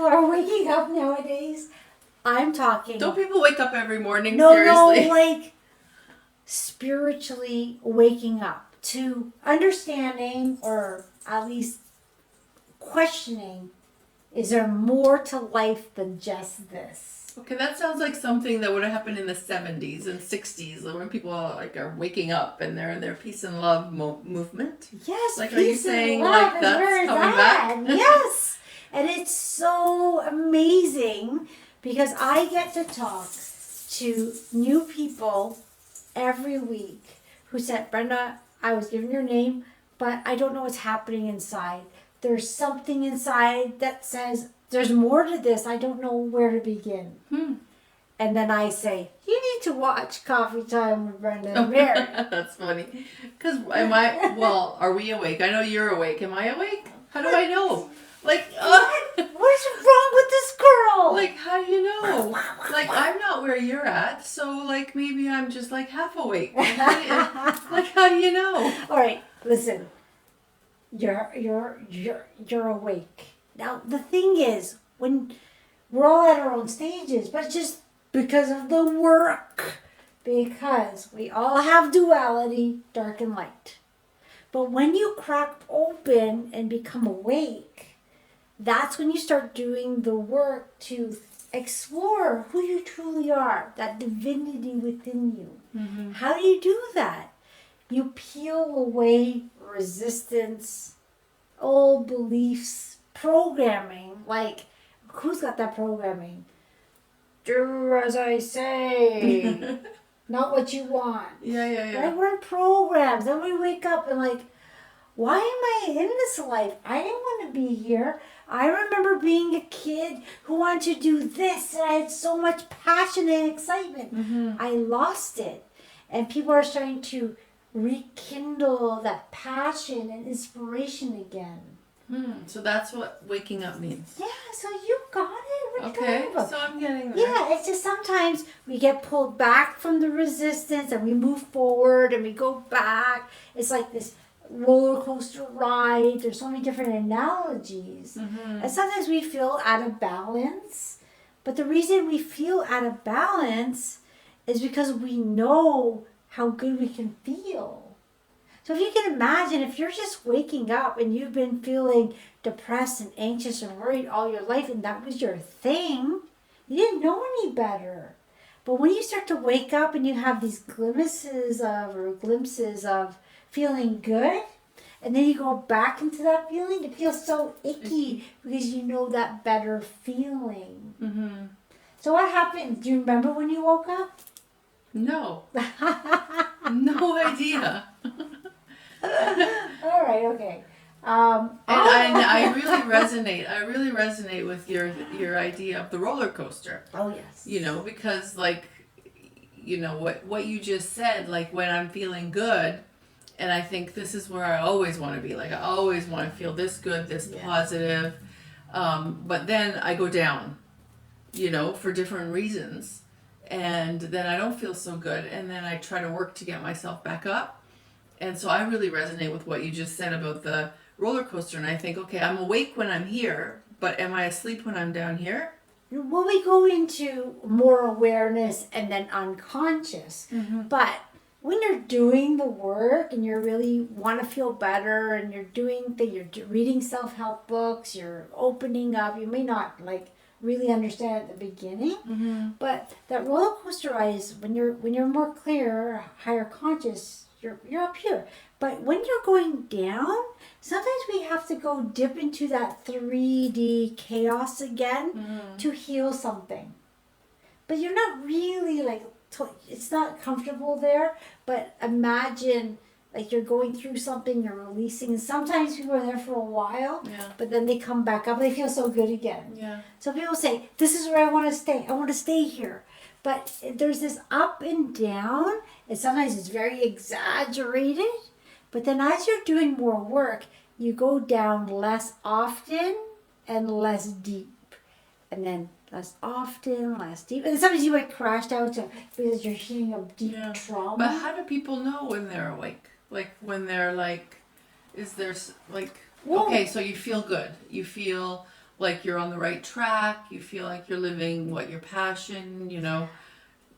people are waking up nowadays. I'm talking. Don't people wake up every morning? No, Seriously? no, like spiritually waking up to understanding, or at least questioning, is there more to life than just this? Okay, that sounds like something that would have happened in the 70s and 60s, when people are waking up and they're in their peace and love movement. Yes, like, peace are you saying and love like is that's where it's coming at. back? Yes, and it's so amazing because I get to talk to new people every week who said, Brenda, I was given your name, but I don't know what's happening inside. There's something inside that says, there's more to this. I don't know where to begin. And then I say, you need to watch Coffee Time with Brenda and Mary. That's funny. Because are we awake? I know you're awake. Am I awake? How do I know? Like, what is wrong with this girl? Like, how do you know? Like, I'm not where you're at, so like maybe I'm just like half awake. Like, how do you know? All right, listen. You're awake. Now the thing is, when we're all at our own stages, but it's just because of the work, because we all have duality, dark and light. But when you crack open and become awake, that's when you start doing the work to explore who you truly are, that divinity within you. Mm-hmm. How do you do that? You peel away resistance, old beliefs, programming. Like, who's got that programming? Do as I say, not what you want. Yeah. Right? We're in programs. Then we wake up and like, why am I in this life? I didn't want to be here. I remember being a kid who wanted to do this, and I had so much passion and excitement. Mm-hmm. I lost it. And people are starting to rekindle that passion and inspiration again. So that's what waking up means. Yeah, so you got it. Okay, so I'm getting there. Yeah, it's just sometimes we get pulled back from the resistance and we move forward and we go back. It's like this roller coaster ride. There's so many different analogies. Mm-hmm. And sometimes we feel out of balance. But the reason we feel out of balance is because we know how good we can feel. So if you can imagine, if you're just waking up and you've been feeling depressed and anxious and worried all your life, and that was your thing, you didn't know any better. But when you start to wake up and you have these glimpses of feeling good, and then you go back into that feeling, it feels so icky because you know that better feeling. Mm-hmm. So what happened? Do you remember when you woke up? No. No idea. All right, okay. And I really resonate with your idea of the roller coaster. Oh yes. You know, because like, you know, what you just said, like when I'm feeling good, and I think this is where I always want to be. Like I always want to feel this good, this positive. But then I go down, you know, for different reasons. And then I don't feel so good. And then I try to work to get myself back up. And so I really resonate with what you just said about the roller coaster. And I think, okay, I'm awake when I'm here, but am I asleep when I'm down here? Well, we go into more awareness and then unconscious. Mm-hmm. But when you're doing the work and you really want to feel better and you're reading self-help books, you're opening up, you may not like really understand at the beginning, but that roller coaster ride is when you're more clear, higher conscious, you're up here. But when you're going down, sometimes we have to go dip into that 3D chaos again to heal something. But you're not really like, it's not comfortable there, but imagine like you're going through something, you're releasing, and sometimes people are there for a while, but then they come back up, they feel so good again. Yeah. So people say, this is where I want to stay. I want to stay here. But there's this up and down, and sometimes it's very exaggerated. But then as you're doing more work, you go down less often and less deep. And then less often, less deep. And sometimes you might crash down because you're hitting a deep trauma. But how do people know when they're awake? Like when they're like, is there like, okay, so you feel good. You feel like you're on the right track, you feel like you're living your passion,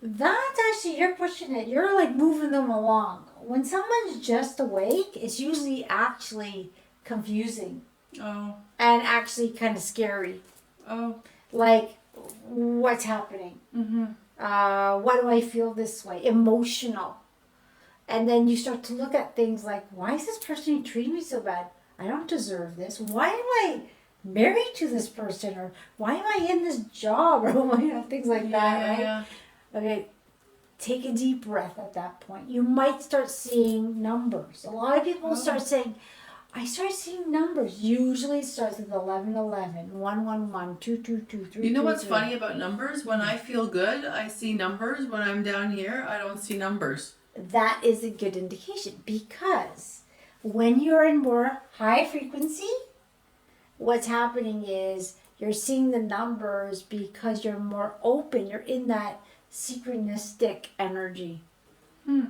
That's actually, you're pushing it. You're like moving them along. When someone's just awake, it's usually actually confusing. Oh. And actually kind of scary. Oh. Like, what's happening? Mm-hmm. Why do I feel this way? Emotional. And then you start to look at things like, why is this person treating me so bad? I don't deserve this. Why am I married to this person? Or why am I in this job? Or things like that, right? Yeah. Okay, take a deep breath at that point. You might start seeing numbers. A lot of people start saying, I start seeing numbers. Usually it starts with 1111, 111, 222, 3. You know what's funny about numbers? When I feel good, I see numbers. When I'm down here, I don't see numbers. That is a good indication, because when you're in more high frequency, what's happening is you're seeing the numbers because you're more open. You're in that synchronistic energy.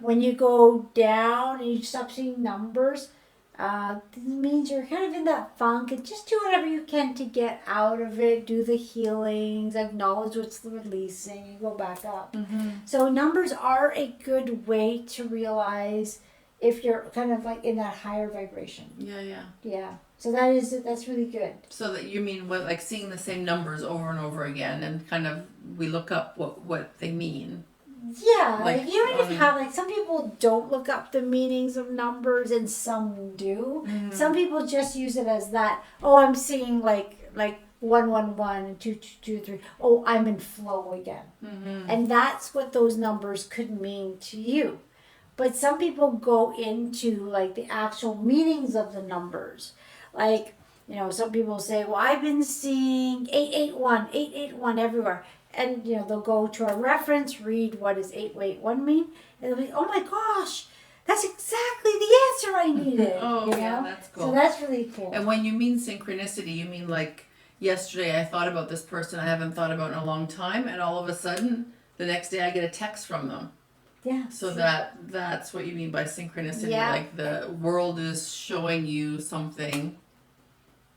When you go down and you stop seeing numbers, this means you're kind of in that funk, and just do whatever you can to get out of it. Do the healings, acknowledge what's releasing, and go back up. So numbers are a good way to realize if you're kind of like in that higher vibration. Yeah. So that's really good. So that you mean like seeing the same numbers over and over again, and kind of we look up what they mean. Yeah, like you don't even have, like, some people don't look up the meanings of numbers and some do. Some people just use it as that, I'm seeing like 111 and 223. Oh, I'm in flow again. And that's what those numbers could mean to you. But some people go into like the actual meanings of the numbers. Like, some people say, well, I've been seeing 881 everywhere. And, they'll go to a reference, read what does 881 mean, and they'll be, oh my gosh, that's exactly the answer I needed. That's cool. So that's really cool. And when you mean synchronicity, you mean like yesterday I thought about this person I haven't thought about in a long time, and all of a sudden the next day I get a text from them. Yeah. So that's what you mean by synchronicity. Yeah. Like the world is showing you something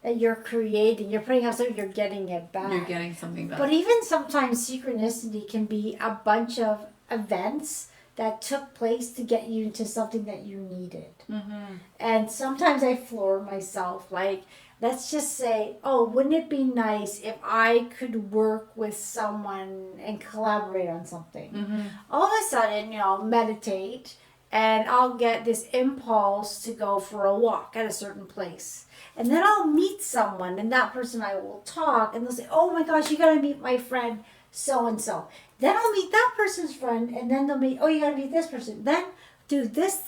that you're creating. You're putting out something, you're getting it back. You're getting something back. But even sometimes synchronicity can be a bunch of events that took place to get you into something that you needed. And sometimes I floor myself. Like, let's just say, wouldn't it be nice if I could work with someone and collaborate on something? All of a sudden, meditate, and I'll get this impulse to go for a walk at a certain place. And then I'll meet someone, and that person I will talk, and they'll say, oh my gosh, you gotta meet my friend so-and-so. Then I'll meet that person's friend, and then they'll meet, you gotta meet this person. Then do this.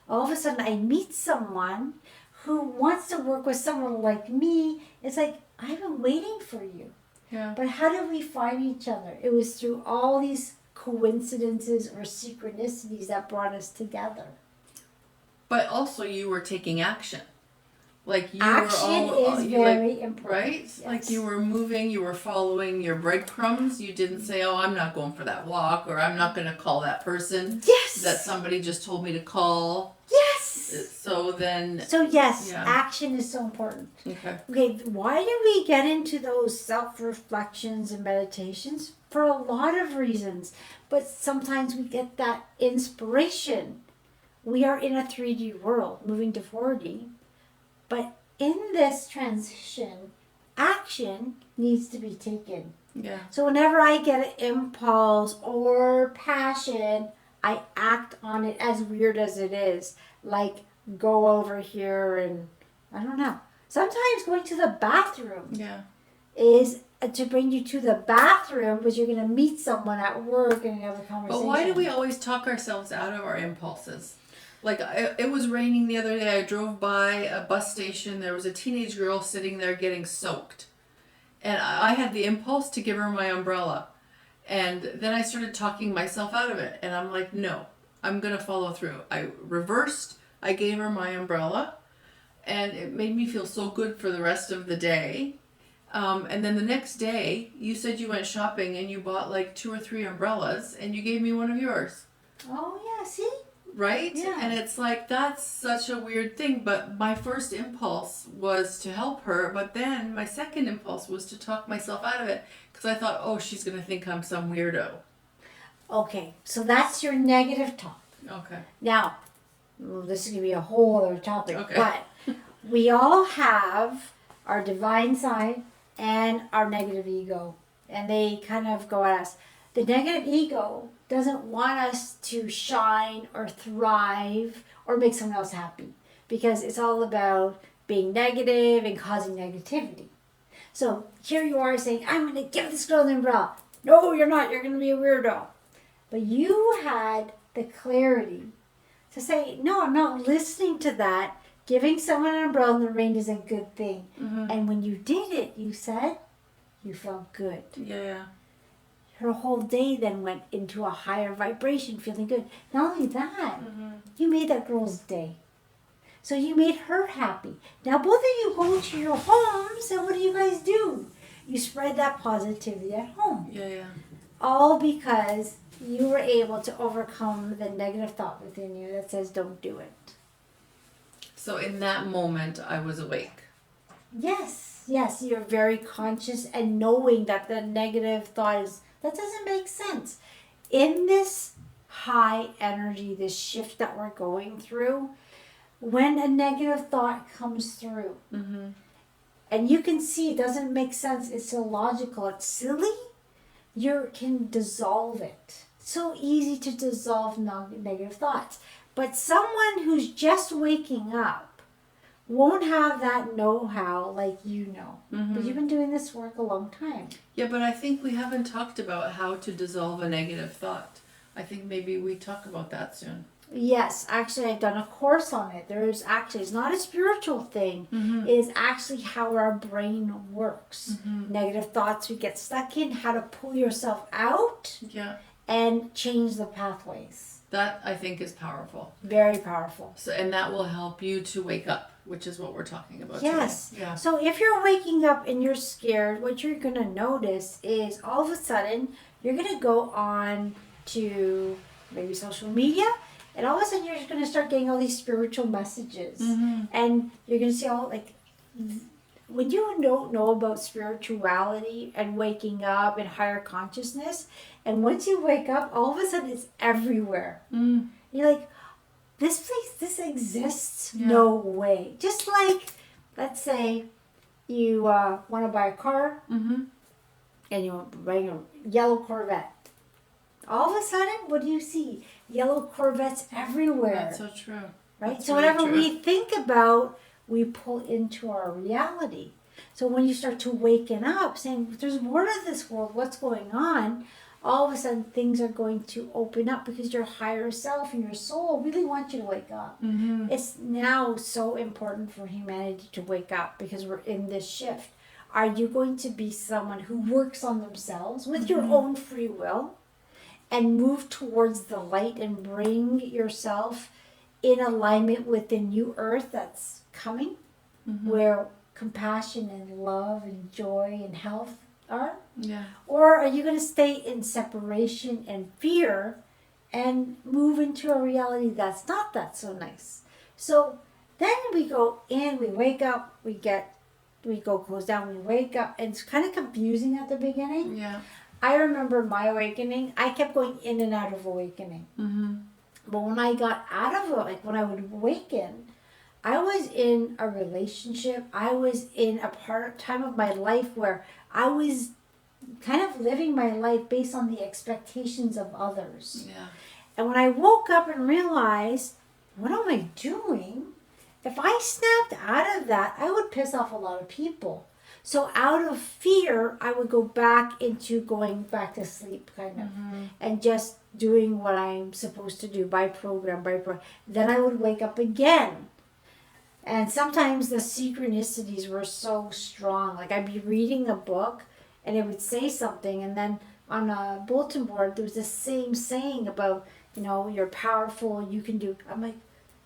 All of a sudden I meet someone who wants to work with someone like me. It's like, I've been waiting for you. Yeah. But how did we find each other? It was through all these coincidences or synchronicities that brought us together. But also you were taking action. Like you action were is very important. Right? Yes. Like you were moving, you were following your breadcrumbs. You didn't say, I'm not going for that walk, or I'm not going to call that person that somebody just told me to call. Yes. So yes, action is so important. Okay, why do we get into those self-reflections and meditations? For a lot of reasons. But sometimes we get that inspiration. We are in a 3D world, moving to 4D. But in this transition, action needs to be taken. Yeah. So whenever I get an impulse or passion, I act on it, as weird as it is. Like, go over here and, I don't know. Sometimes going to the bathroom is to bring you to the bathroom, because you're going to meet someone at work and have a conversation. But why do we always talk ourselves out of our impulses? Like, it was raining the other day. I drove by a bus station. There was a teenage girl sitting there getting soaked. And I had the impulse to give her my umbrella. And then I started talking myself out of it. And I'm like, no, I'm going to follow through. I reversed. I gave her my umbrella. And it made me feel so good for the rest of the day. And then the next day, you said you went shopping and you bought like 2 or 3 umbrellas. And you gave me one of yours. Oh, yeah, see? right? Yeah. And it's like, that's such a weird thing. But my first impulse was to help her. But then my second impulse was to talk myself out of it. Because I thought, oh, she's going to think I'm some weirdo. Okay, so that's your negative talk. Okay. Now, this is going to be a whole other topic, Okay. but we all have our divine side and our negative ego, and they kind of go at us. The negative ego doesn't want us to shine or thrive or make someone else happy, because it's all about being negative and causing negativity. So here you are saying, I'm going to give this girl an umbrella. No, you're not. You're going to be a weirdo. But you had the clarity to say, no, I'm not listening to that. Giving someone an umbrella in the rain is a good thing. Mm-hmm. And when you did it, you said, you felt good. Yeah. Her whole day then went into a higher vibration, feeling good. Not only that, you made that girl's day. So you made her happy. Now both of you go to your homes, and what do you guys do? You spread that positivity at home. Yeah. All because you were able to overcome the negative thought within you that says, don't do it. So in that moment, I was awake. Yes, you're very conscious and knowing that the negative thought is, that doesn't make sense. In this high energy, this shift that we're going through, when a negative thought comes through, and you can see it doesn't make sense, it's illogical, it's silly, you can dissolve it. It's so easy to dissolve negative thoughts. But someone who's just waking up won't have that know-how like you know. But you've been doing this work a long time. Yeah, but I think we haven't talked about how to dissolve a negative thought. I think maybe we talk about that soon. Yes, actually I've done a course on it. There's actually, it's not a spiritual thing. It is actually how our brain works. Negative thoughts we get stuck in, how to pull yourself out and change the pathways. That, I think, is powerful. Very powerful. So, and that will help you to wake up, which is what we're talking about Yes. today. Yeah. So if you're waking up and you're scared, what you're going to notice is all of a sudden you're going to go on to maybe social media, and all of a sudden you're just going to start getting all these spiritual messages. And you're going to see all, like, when you don't know about spirituality and waking up and higher consciousness, and once you wake up, all of a sudden it's everywhere. You're like, this place, this exists? No way. Just like, let's say you want to buy a car, and you want to buy a yellow Corvette. All of a sudden, what do you see? Yellow Corvettes everywhere. That's so true. Right? That's so really whatever true. we think about, we pull into our reality. So when you start to waken up, saying, there's more to this world, what's going on? All of a sudden, things are going to open up because your higher self and your soul really want you to wake up. It's now so important for humanity to wake up because we're in this shift. Are you going to be someone who works on themselves with your own free will and move towards the light and bring yourself in alignment with the new earth that's coming, where compassion and love and joy and health are? Yeah. Or are you going to stay in separation and fear and move into a reality that's not that so nice? So then we go in, we wake up, we go close down, we wake up, and it's kind of confusing at the beginning. Yeah. I remember my awakening, I kept going in and out of awakening. But when I got out of it, like when I would awaken, I was in a relationship, I was in a time of my life where I was kind of living my life based on the expectations of others. Yeah. And when I woke up and realized, what am I doing? If I snapped out of that, I would piss off a lot of people. So out of fear, I would go back into going back to sleep, kind of, and just doing what I'm supposed to do by program. Then I would wake up again. And sometimes the synchronicities were so strong. Like I'd be reading a book and it would say something, and then on a bulletin board there was the same saying about, you're powerful, you can do. I'm like,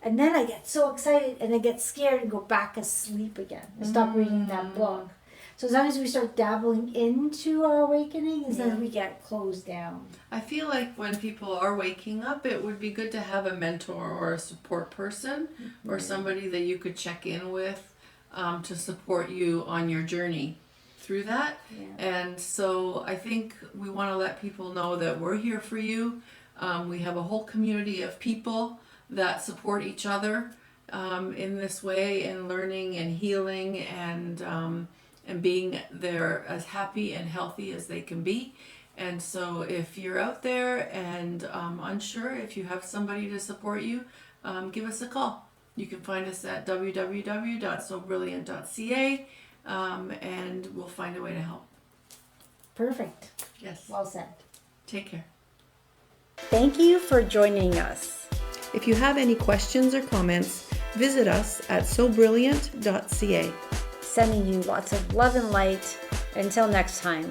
and then I get so excited and I get scared and go back asleep again and stop reading that book. So as long as we start dabbling into our awakening, as long as we get closed down. I feel like when people are waking up, it would be good to have a mentor or a support person or somebody that you could check in with to support you on your journey through that. Yeah. And so I think we want to let people know that we're here for you. We have a whole community of people that support each other in this way, and learning and healing and being there as happy and healthy as they can be. And so if you're out there and unsure if you have somebody to support you, give us a call. You can find us at www.sobrilliant.ca, and we'll find a way to help. Perfect. Yes. Well said. Take care. Thank you for joining us. If you have any questions or comments, visit us at sobrilliant.ca. Sending you lots of love and light. Until next time.